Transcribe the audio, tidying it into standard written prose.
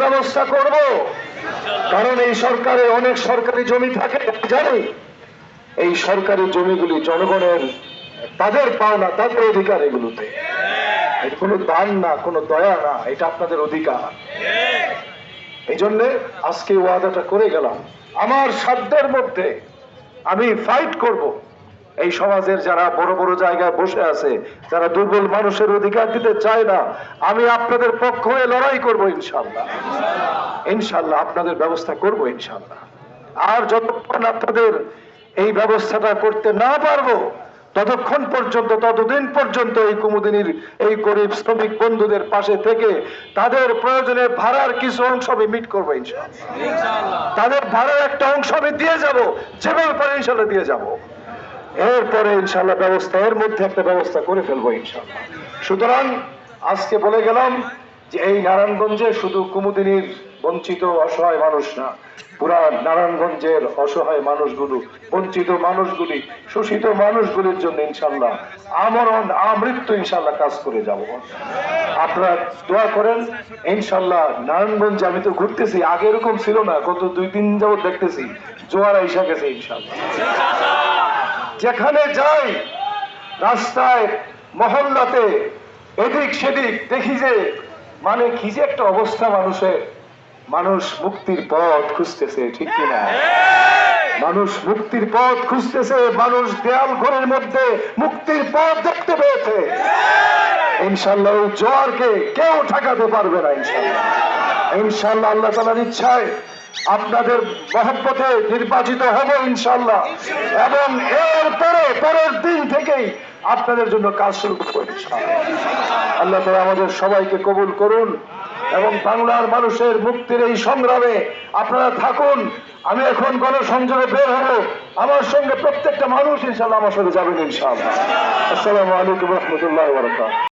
ব্যবস্থা করব, কারণ এই সরকারে অনেক সরকারি জমি থাকে জানি। এই সরকারি জমিগুলি জনগণের, তাদের পাওনা, তাদের অধিকার। এগুলোতে এটা কোনো দান না, কোনো দয়া না, এটা আপনাদের অধিকার। এই জন্য আজকে ওয়াদাটা করে গেলাম, আমার সাধ্যের মধ্যে আমি ফাইট করব। এই সমাজের যারা বড় বড় জায়গায় বসে আছে, যারা দুর্বল মানুষের অধিকার দিতে চায় না, আমি আপনাদের পক্ষ হয়ে লড়াই করব ইনশাআল্লাহ। ইনশাআল্লাহ আপনাদের ব্যবস্থা করব ইনশাআল্লাহ। আর যতক্ষণ আপনাদের এই ব্যবস্থাটা করতে না পারবো, ততক্ষণ পর্যন্ত, ততদিন পর্যন্ত এই কুমুদিনীর এই গরিব শ্রমিক বন্ধুদের পাশে থেকে তাদের প্রয়োজনে ভাড়ার কিছু অংশ আমি মিট করবো ইনশাআল্লাহ। তাদের ভাড়ার একটা অংশ আমি দিয়ে যাব, যেভাবে পারে ইনশাআল্লাহ দিয়ে যাব। এরপরে ইনশাআল্লাহ ব্যবস্থা, এর মধ্যে একটা ব্যবস্থা করে ফেলবো ইনশাআল্লাহ। সুতরাং আজকে বলে গেলাম যে এই নারায়ণগঞ্জে শুধু কুমুদিনীর বঞ্চিত অসহায় মানুষ না, পুরা নারায়ণগঞ্জের অসহায় মানুষগুলো, বঞ্চিত মানুষগুলি, শোষিত মানুষগুলির জন্য ইনশাআল্লাহ আমরণ আমৃত্যু ইনশাআল্লাহ কাজ করে যাব। আপনারা দোয়া করেন ইনশাআল্লাহ। নারায়ণগঞ্জে আমি তো ঘুরতেছি, আগে এরকম ছিল না, গত 2-3 দিন যাবত দেখতেছি জোয়ার আইসা গেছে ইনশাআল্লাহ। যেখানে যাই, রাস্তায়, মহল্লাতে, এদিক সেদিক দেখি যে মানে কি যে একটা অবস্থা মানুষের। মানুষ মুক্তির পথ খুঁজতেছে, ঠিক কিনা? মানুষ মুক্তির পথ খুঁজতেছে, মানুষ দেয়াল ঘরের মধ্যে মুক্তির পথ দেখতে পেয়েছে। ইনশাআল্লাহ ওই জোয়ারকে কেউ ঠেকাতে পারবে না ইনশাআল্লাহ। ইনশাআল্লাহ আল্লাহ তাআলার ইচ্ছায় আপনাদের মহব্বতে নির্বাচিত হব ইনশাআল্লাহ, এবং এরপরে পরের দিন থেকেই আপনাদের জন্য কাজ শুরু করবো ইনশাআল্লাহ। আল্লাহ তাআলা আমাদের সবাইকে কবুল করুন এবং বাংলার মানুষের মুক্তির এই সংগ্রামে আপনারা থাকুন। আমি এখন গণসংযোগে বের হব, আমার সঙ্গে প্রত্যেকটা মানুষ ইনশাআল্লাহ আমার সঙ্গে যাবেন ইনশাআল্লাহ। আসসালামু আলাইকুম ওয়া রাহমাতুল্লাহি ওয়া বারাকাতুহু।